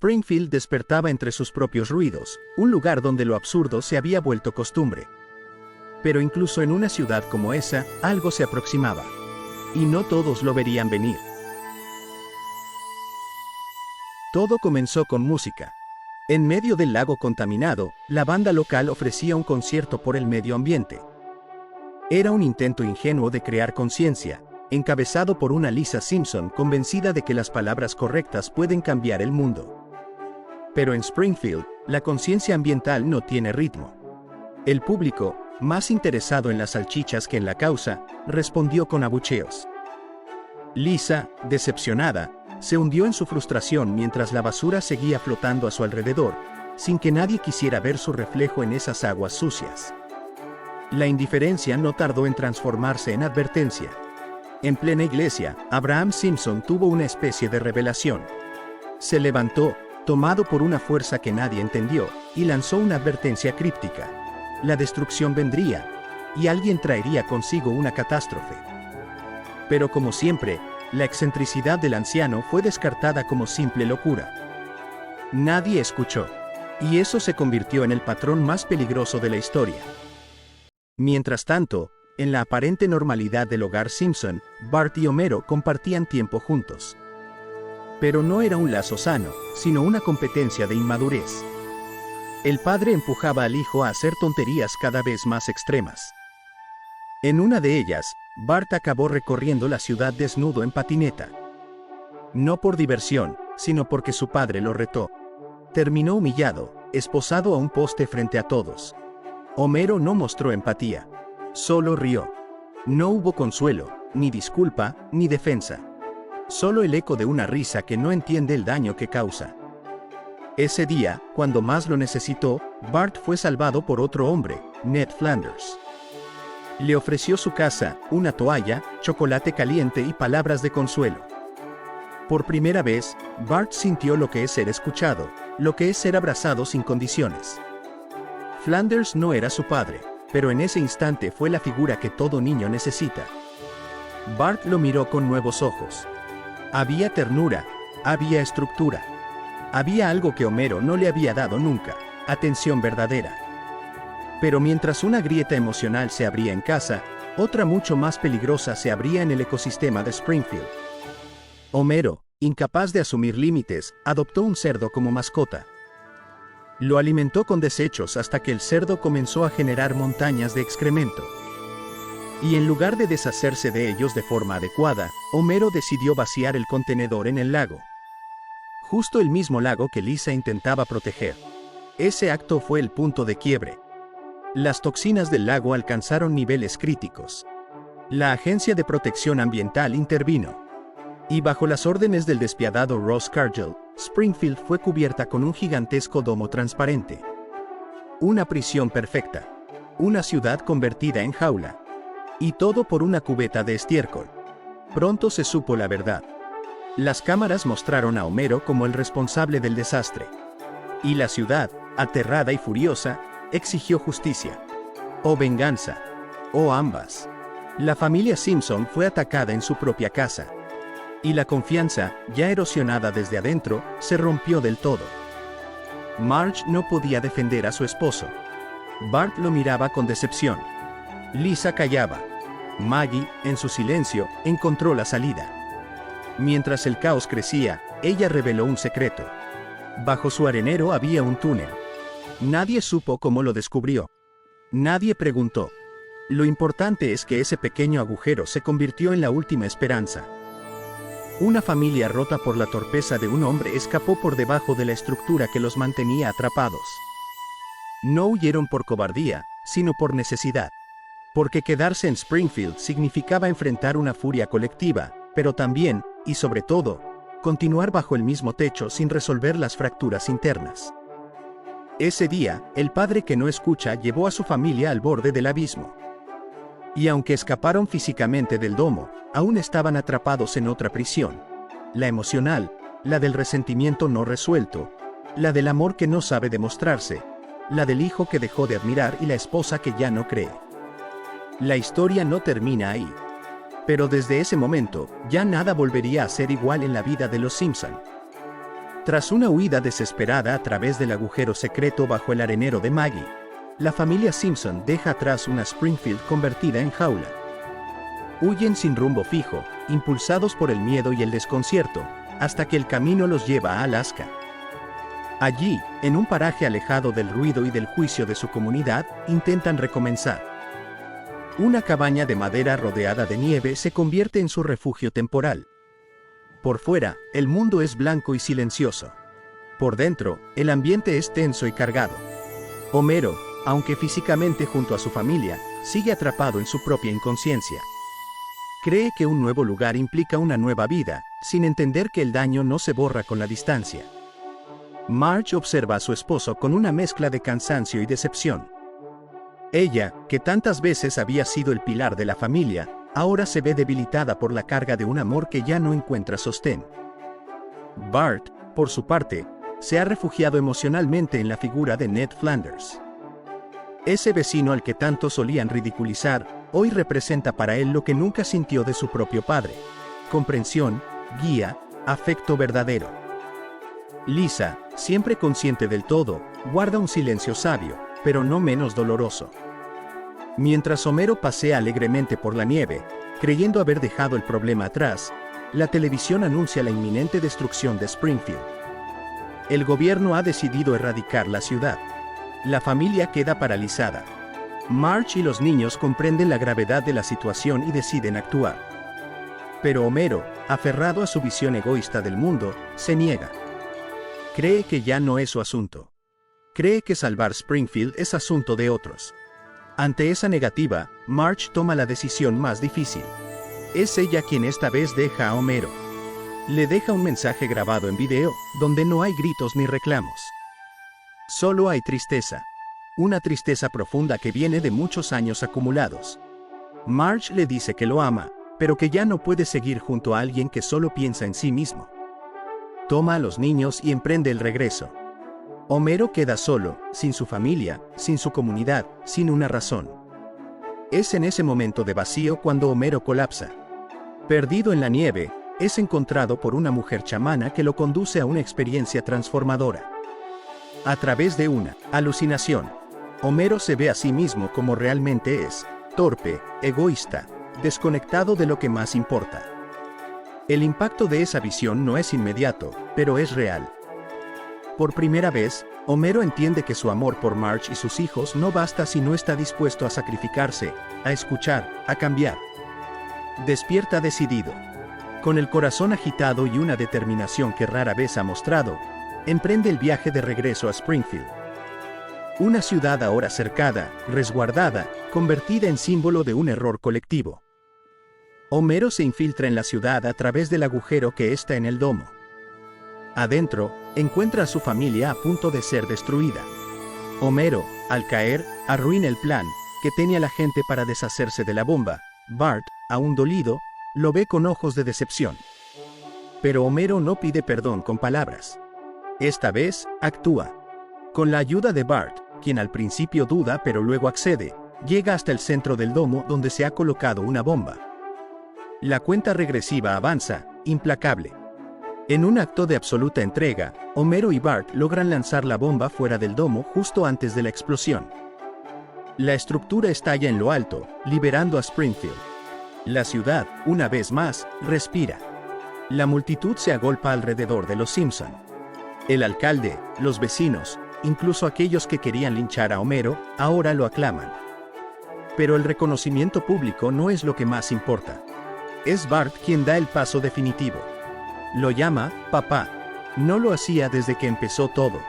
Springfield despertaba entre sus propios ruidos, un lugar donde lo absurdo se había vuelto costumbre. Pero incluso en una ciudad como esa, algo se aproximaba. Y no todos lo verían venir. Todo comenzó con música. En medio del lago contaminado, la banda local ofrecía un concierto por el medio ambiente. Era un intento ingenuo de crear conciencia, encabezado por una Lisa Simpson convencida de que las palabras correctas pueden cambiar el mundo. Pero en Springfield, la conciencia ambiental no tiene ritmo. El público, más interesado en las salchichas que en la causa, respondió con abucheos. Lisa, decepcionada, se hundió en su frustración mientras la basura seguía flotando a su alrededor, sin que nadie quisiera ver su reflejo en esas aguas sucias. La indiferencia no tardó en transformarse en advertencia. En plena iglesia, Abraham Simpson tuvo una especie de revelación. Se levantó, tomado por una fuerza que nadie entendió, y lanzó una advertencia críptica. La destrucción vendría, y alguien traería consigo una catástrofe. Pero como siempre, la excentricidad del anciano fue descartada como simple locura. Nadie escuchó, y eso se convirtió en el patrón más peligroso de la historia. Mientras tanto, en la aparente normalidad del hogar Simpson, Bart y Homero compartían tiempo juntos. Pero no era un lazo sano, sino una competencia de inmadurez. El padre empujaba al hijo a hacer tonterías cada vez más extremas. En una de ellas, Bart acabó recorriendo la ciudad desnudo en patineta. No por diversión, sino porque su padre lo retó. Terminó humillado, esposado a un poste frente a todos. Homero no mostró empatía. Solo rió. No hubo consuelo, ni disculpa, ni defensa. Solo el eco de una risa que no entiende el daño que causa. Ese día, cuando más lo necesitó, Bart fue salvado por otro hombre, Ned Flanders. Le ofreció su casa, una toalla, chocolate caliente y palabras de consuelo. Por primera vez, Bart sintió lo que es ser escuchado, lo que es ser abrazado sin condiciones. Flanders no era su padre, pero en ese instante fue la figura que todo niño necesita. Bart lo miró con nuevos ojos. Había ternura, había estructura. Había algo que Homero no le había dado nunca, atención verdadera. Pero mientras una grieta emocional se abría en casa, otra mucho más peligrosa se abría en el ecosistema de Springfield. Homero, incapaz de asumir límites, adoptó un cerdo como mascota. Lo alimentó con desechos hasta que el cerdo comenzó a generar montañas de excremento. Y en lugar de deshacerse de ellos de forma adecuada, Homero decidió vaciar el contenedor en el lago. Justo el mismo lago que Lisa intentaba proteger. Ese acto fue el punto de quiebre. Las toxinas del lago alcanzaron niveles críticos. La Agencia de Protección Ambiental intervino. Y bajo las órdenes del despiadado Ross Cargill, Springfield fue cubierta con un gigantesco domo transparente. Una prisión perfecta. Una ciudad convertida en jaula. Y todo por una cubeta de estiércol. Pronto se supo la verdad. Las cámaras mostraron a Homero como el responsable del desastre. Y la ciudad, aterrada y furiosa, exigió justicia. O venganza. O ambas. La familia Simpson fue atacada en su propia casa. Y la confianza, ya erosionada desde adentro, se rompió del todo. Marge no podía defender a su esposo. Bart lo miraba con decepción. Lisa callaba. Maggie, en su silencio, encontró la salida. Mientras el caos crecía, ella reveló un secreto. Bajo su arenero había un túnel. Nadie supo cómo lo descubrió. Nadie preguntó. Lo importante es que ese pequeño agujero se convirtió en la última esperanza. Una familia rota por la torpeza de un hombre escapó por debajo de la estructura que los mantenía atrapados. No huyeron por cobardía, sino por necesidad. Porque quedarse en Springfield significaba enfrentar una furia colectiva, pero también, y sobre todo, continuar bajo el mismo techo sin resolver las fracturas internas. Ese día, el padre que no escucha llevó a su familia al borde del abismo. Y aunque escaparon físicamente del domo, aún estaban atrapados en otra prisión. La emocional, la del resentimiento no resuelto, la del amor que no sabe demostrarse, la del hijo que dejó de admirar y la esposa que ya no cree. La historia no termina ahí. Pero desde ese momento, ya nada volvería a ser igual en la vida de los Simpson. Tras una huida desesperada a través del agujero secreto bajo el arenero de Maggie, la familia Simpson deja atrás una Springfield convertida en jaula. Huyen sin rumbo fijo, impulsados por el miedo y el desconcierto, hasta que el camino los lleva a Alaska. Allí, en un paraje alejado del ruido y del juicio de su comunidad, intentan recomenzar. Una cabaña de madera rodeada de nieve se convierte en su refugio temporal. Por fuera, el mundo es blanco y silencioso. Por dentro, el ambiente es tenso y cargado. Homero, aunque físicamente junto a su familia, sigue atrapado en su propia inconsciencia. Cree que un nuevo lugar implica una nueva vida, sin entender que el daño no se borra con la distancia. Marge observa a su esposo con una mezcla de cansancio y decepción. Ella, que tantas veces había sido el pilar de la familia, ahora se ve debilitada por la carga de un amor que ya no encuentra sostén. Bart, por su parte, se ha refugiado emocionalmente en la figura de Ned Flanders. Ese vecino al que tanto solían ridiculizar, hoy representa para él lo que nunca sintió de su propio padre: comprensión, guía, afecto verdadero. Lisa, siempre consciente del todo, guarda un silencio sabio, pero no menos doloroso. Mientras Homero pasea alegremente por la nieve, creyendo haber dejado el problema atrás, la televisión anuncia la inminente destrucción de Springfield. El gobierno ha decidido erradicar la ciudad. La familia queda paralizada. Marge y los niños comprenden la gravedad de la situación y deciden actuar. Pero Homero, aferrado a su visión egoísta del mundo, se niega. Cree que ya no es su asunto. Cree que salvar Springfield es asunto de otros. Ante esa negativa, Marge toma la decisión más difícil. Es ella quien esta vez deja a Homero. Le deja un mensaje grabado en video, donde no hay gritos ni reclamos. Solo hay tristeza. Una tristeza profunda que viene de muchos años acumulados. Marge le dice que lo ama, pero que ya no puede seguir junto a alguien que solo piensa en sí mismo. Toma a los niños y emprende el regreso. Homero queda solo, sin su familia, sin su comunidad, sin una razón. Es en ese momento de vacío cuando Homero colapsa. Perdido en la nieve, es encontrado por una mujer chamana que lo conduce a una experiencia transformadora. A través de una alucinación, Homero se ve a sí mismo como realmente es: torpe, egoísta, desconectado de lo que más importa. El impacto de esa visión no es inmediato, pero es real. Por primera vez, Homero entiende que su amor por Marge y sus hijos no basta si no está dispuesto a sacrificarse, a escuchar, a cambiar. Despierta decidido. Con el corazón agitado y una determinación que rara vez ha mostrado, emprende el viaje de regreso a Springfield. Una ciudad ahora cercada, resguardada, convertida en símbolo de un error colectivo. Homero se infiltra en la ciudad a través del agujero que está en el domo. Adentro, encuentra a su familia a punto de ser destruida. Homero, al caer, arruina el plan que tenía la gente para deshacerse de la bomba. Bart, aún dolido, lo ve con ojos de decepción. Pero Homero no pide perdón con palabras. Esta vez, actúa. Con la ayuda de Bart, quien al principio duda pero luego accede, llega hasta el centro del domo donde se ha colocado una bomba. La cuenta regresiva avanza, implacable. En un acto de absoluta entrega, Homero y Bart logran lanzar la bomba fuera del domo justo antes de la explosión. La estructura estalla en lo alto, liberando a Springfield. La ciudad, una vez más, respira. La multitud se agolpa alrededor de los Simpson. El alcalde, los vecinos, incluso aquellos que querían linchar a Homero, ahora lo aclaman. Pero el reconocimiento público no es lo que más importa. Es Bart quien da el paso definitivo. Lo llama papá. No lo hacía desde que empezó todo.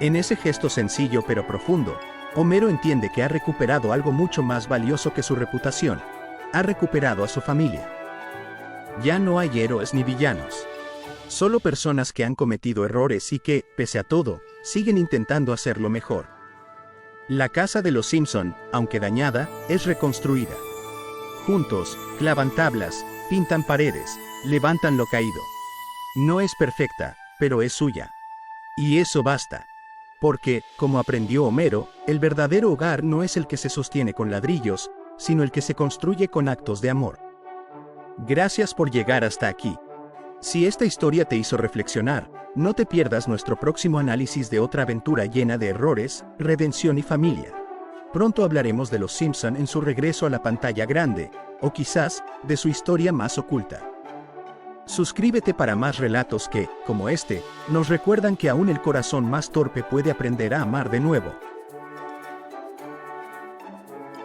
En ese gesto sencillo pero profundo, Homero entiende que ha recuperado algo mucho más valioso que su reputación. Ha recuperado a su familia. Ya no hay héroes ni villanos. Solo personas que han cometido errores y que, pese a todo, siguen intentando hacerlo mejor. La casa de los Simpson, aunque dañada, es reconstruida. Juntos, clavan tablas, pintan paredes, levantan lo caído. No es perfecta, pero es suya. Y eso basta. Porque, como aprendió Homero, el verdadero hogar no es el que se sostiene con ladrillos, sino el que se construye con actos de amor. Gracias por llegar hasta aquí. Si esta historia te hizo reflexionar, No te pierdas nuestro próximo análisis de otra aventura llena de errores, redención y familia. Pronto hablaremos de los Simpson en su regreso a la pantalla grande, o quizás, de su historia más oculta. Suscríbete para más relatos que, como este, nos recuerdan que aún el corazón más torpe puede aprender a amar de nuevo.